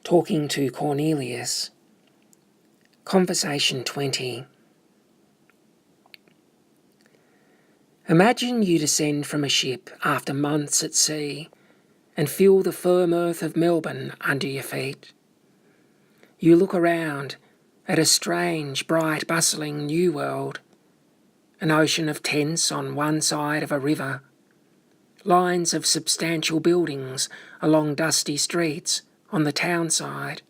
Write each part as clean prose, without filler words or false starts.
talking to Cornelius. Conversation 20. Imagine you descend from a ship after months at sea and feel the firm earth of Melbourne under your feet. You look around at a strange, bright, bustling new world, an ocean of tents on one side of a river, lines of substantial buildings along dusty streets on the town side.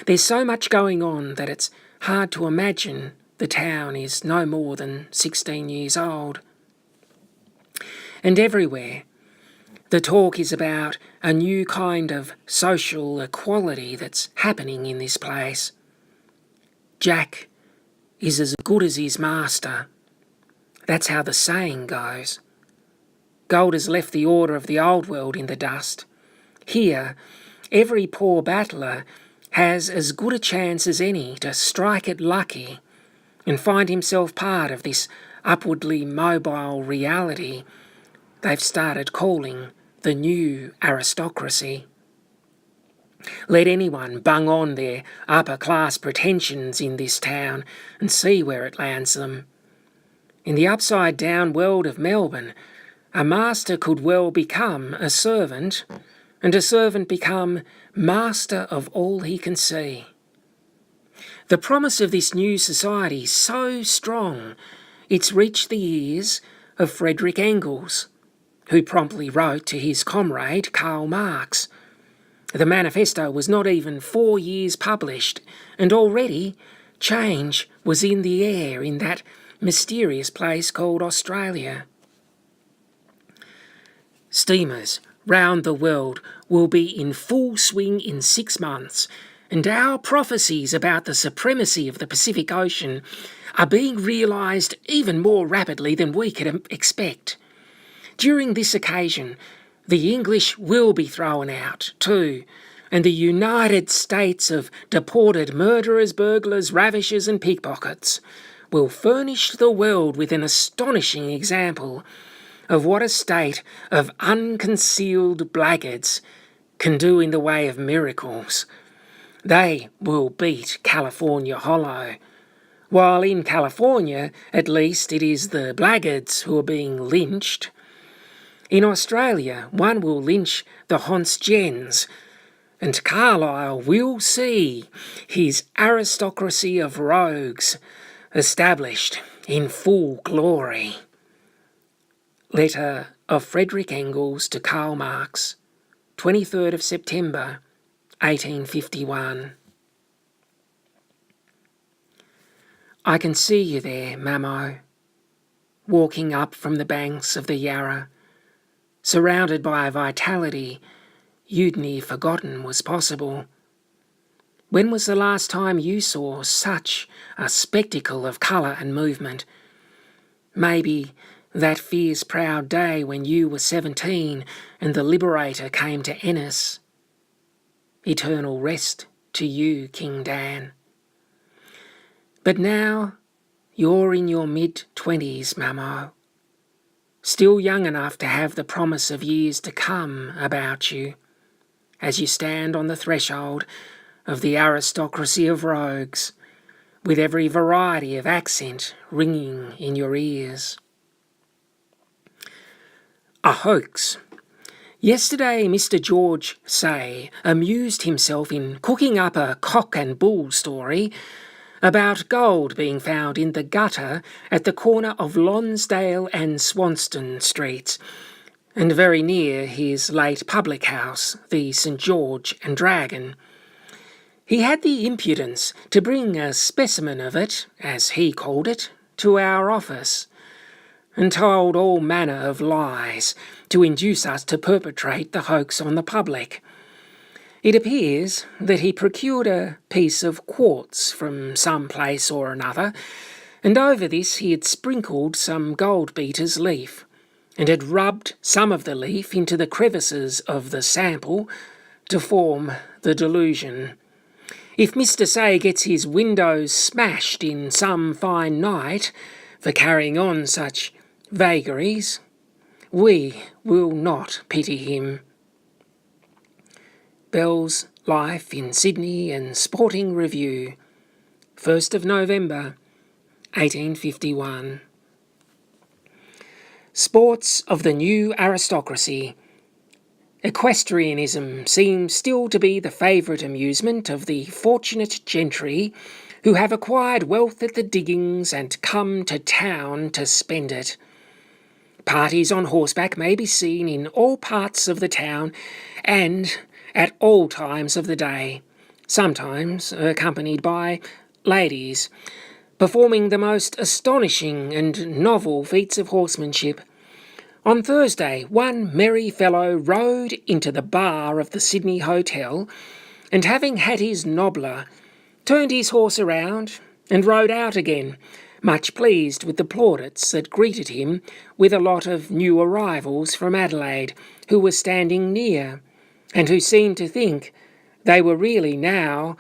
There's so much going on that it's hard to imagine the town is no more than 16 years old. And everywhere, the talk is about a new kind of social equality that's happening in this place. Jack is as good as his master. That's how the saying goes. Gold has left the order of the old world in the dust. Here, every poor battler has as good a chance as any to strike it lucky and find himself part of this upwardly mobile reality they've started calling the new aristocracy. Let anyone bung on their upper-class pretensions in this town and see where it lands them. In the upside-down world of Melbourne, a master could well become a servant, and a servant become master of all he can see. The promise of this new society is so strong, it's reached the ears of Friedrich Engels, who promptly wrote to his comrade Karl Marx. The manifesto was not even 4 years published, and already change was in the air in that mysterious place called Australia. Steamers round the world will be in full swing in 6 months, and our prophecies about the supremacy of the Pacific Ocean are being realised even more rapidly than we could expect. During this occasion, the English will be thrown out too, and the United States of deported murderers, burglars, ravishers and pickpockets will furnish the world with an astonishing example of what a state of unconcealed blackguards can do in the way of miracles. They will beat California hollow. While in California, at least, it is the blackguards who are being lynched. In Australia, one will lynch the Honst Gens, and Carlyle will see his aristocracy of rogues established in full glory. Letter of Friedrich Engels to Karl Marx, 23rd of September, 1851. I can see you there, Mamo, walking up from the banks of the Yarra, surrounded by a vitality you'd near forgotten was possible. When was the last time you saw such a spectacle of colour and movement? Maybe that fierce proud day when you were 17 and the Liberator came to Ennis. Eternal rest to you, King Dan. But now you're in your mid-20s, Mamo, still young enough to have the promise of years to come about you, as you stand on the threshold of the aristocracy of rogues, with every variety of accent ringing in your ears. A hoax. Yesterday Mr. George Say amused himself in cooking up a cock and bull story about gold being found in the gutter at the corner of Lonsdale and Swanston Streets, and very near his late public house, the St. George and Dragon. He had the impudence to bring a specimen of it, as he called it, to our office, and told all manner of lies to induce us to perpetrate the hoax on the public. It appears that he procured a piece of quartz from some place or another, and over this he had sprinkled some gold-beater's leaf, and had rubbed some of the leaf into the crevices of the sample to form the delusion. If Mr. Say gets his windows smashed in some fine night for carrying on such vagaries, we will not pity him. Bell's Life in Sydney and Sporting Review, 1st of November, 1851. Sports of the new aristocracy. Equestrianism seems still to be the favourite amusement of the fortunate gentry who have acquired wealth at the diggings and come to town to spend it. Parties on horseback may be seen in all parts of the town and at all times of the day, sometimes accompanied by ladies, performing the most astonishing and novel feats of horsemanship. On Thursday, one merry fellow rode into the bar of the Sydney Hotel, and having had his nobbler, turned his horse around and rode out again, much pleased with the plaudits that greeted him with a lot of new arrivals from Adelaide, who were standing near, and who seemed to think they were really now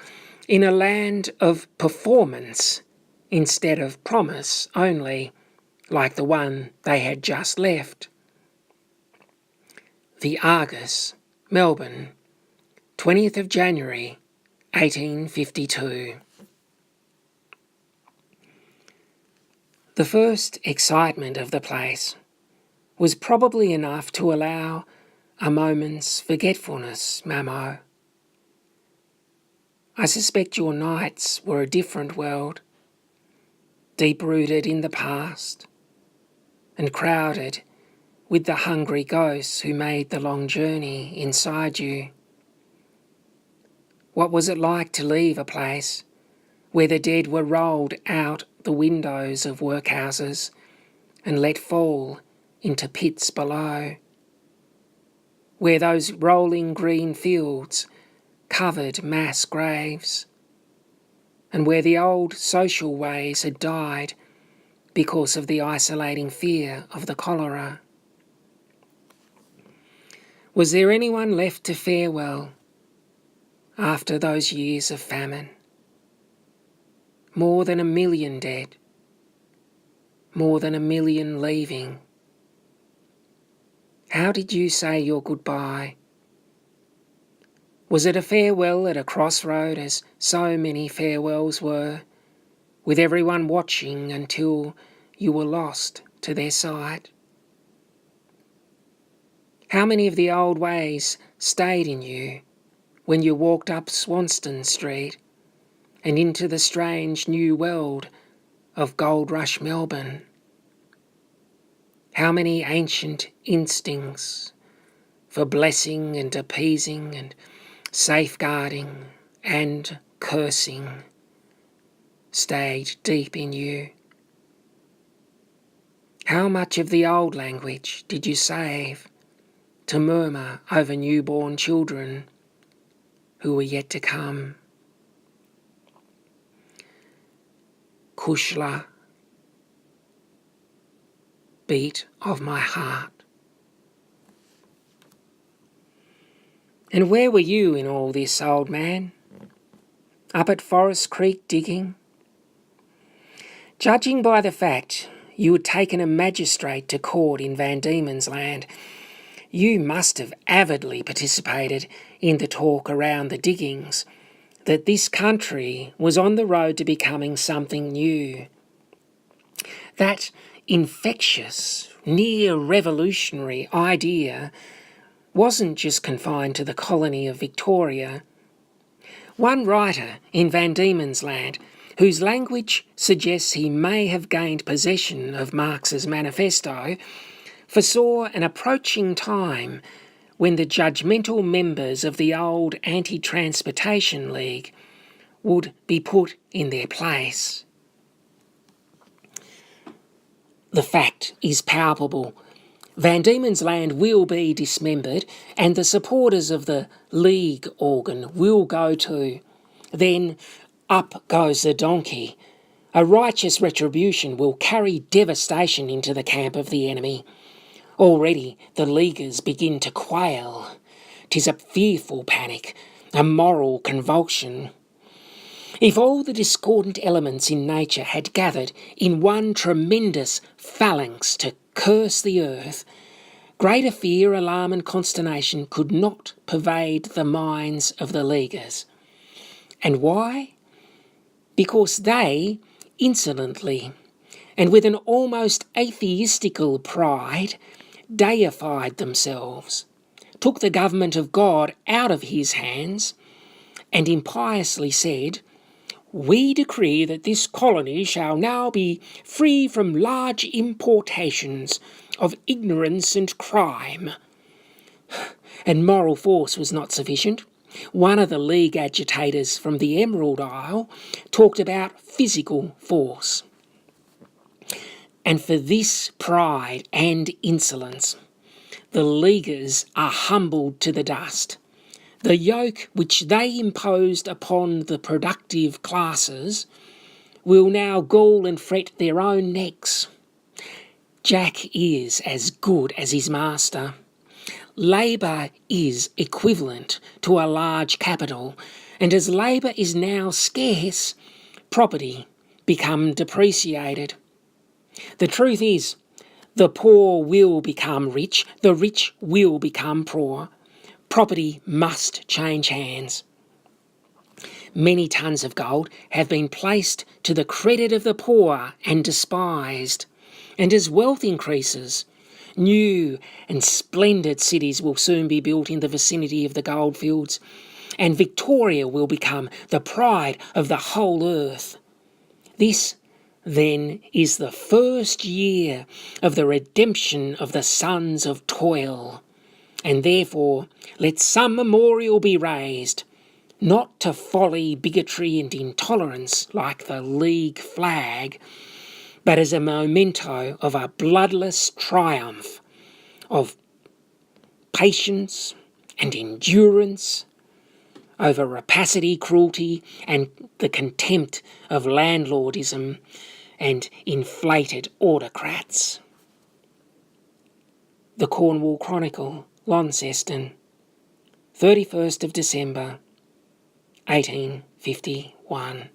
in a land of performance instead of promise only, like the one they had just left. The Argus, Melbourne, 20th of January, 1852. The first excitement of the place was probably enough to allow a moment's forgetfulness, Mamo. I suspect your nights were a different world, deep-rooted in the past, and crowded with the hungry ghosts who made the long journey inside you. What was it like to leave a place where the dead were rolled out the windows of workhouses and let fall into pits below, where those rolling green fields covered mass graves, and where the old social ways had died because of the isolating fear of the cholera? Was there anyone left to fare well after those years of famine? More than 1 million dead, more than 1 million leaving. How did you say your goodbye? Was it a farewell at a crossroad, as so many farewells were, with everyone watching until you were lost to their sight? How many of the old ways stayed in you when you walked up Swanston Street and into the strange new world of Gold Rush Melbourne? How many ancient instincts for blessing and appeasing and safeguarding and cursing stayed deep in you? How much of the old language did you save to murmur over newborn children who were yet to come? Kushla, beat of my heart. And where were you in all this, old man? Up at Forest Creek digging? Judging by the fact you had taken a magistrate to court in Van Diemen's Land, you must have avidly participated in the talk around the diggings that this country was on the road to becoming something new. That infectious, near-revolutionary idea wasn't just confined to the colony of Victoria. One writer in Van Diemen's Land, whose language suggests he may have gained possession of Marx's manifesto, foresaw an approaching time when the judgmental members of the old Anti-Transportation League would be put in their place. The fact is palpable. Van Diemen's Land will be dismembered, and the supporters of the League organ will go too. Then up goes the donkey. A righteous retribution will carry devastation into the camp of the enemy. Already the Leaguers begin to quail. 'Tis a fearful panic, a moral convulsion. If all the discordant elements in nature had gathered in one tremendous phalanx to curse the earth, Greater fear, alarm and consternation could not pervade the minds of the Leaguers. And why? Because they, insolently, and with an almost atheistical pride, deified themselves, took the government of God out of his hands, and impiously said, "We decree that this colony shall now be free from large importations of ignorance and crime." And moral force was not sufficient. One of the League agitators from the Emerald Isle talked about physical force. And for this pride and insolence, the Leaguers are humbled to the dust. The yoke which they imposed upon the productive classes will now gall and fret their own necks. Jack is as good as his master. Labour is equivalent to a large capital, and as labour is now scarce, property become depreciated. The truth is, the poor will become rich, the rich will become poor. Property must change hands. Many tons of gold have been placed to the credit of the poor and despised. And as wealth increases, new and splendid cities will soon be built in the vicinity of the goldfields, and Victoria will become the pride of the whole earth. This, then, is the first year of the redemption of the sons of toil, and therefore let some memorial be raised, not to folly, bigotry and intolerance like the League flag, but as a memento of a bloodless triumph, of patience and endurance over rapacity, cruelty, and the contempt of landlordism and inflated autocrats. The Cornwall Chronicle, Launceston, 31st of December, 1851.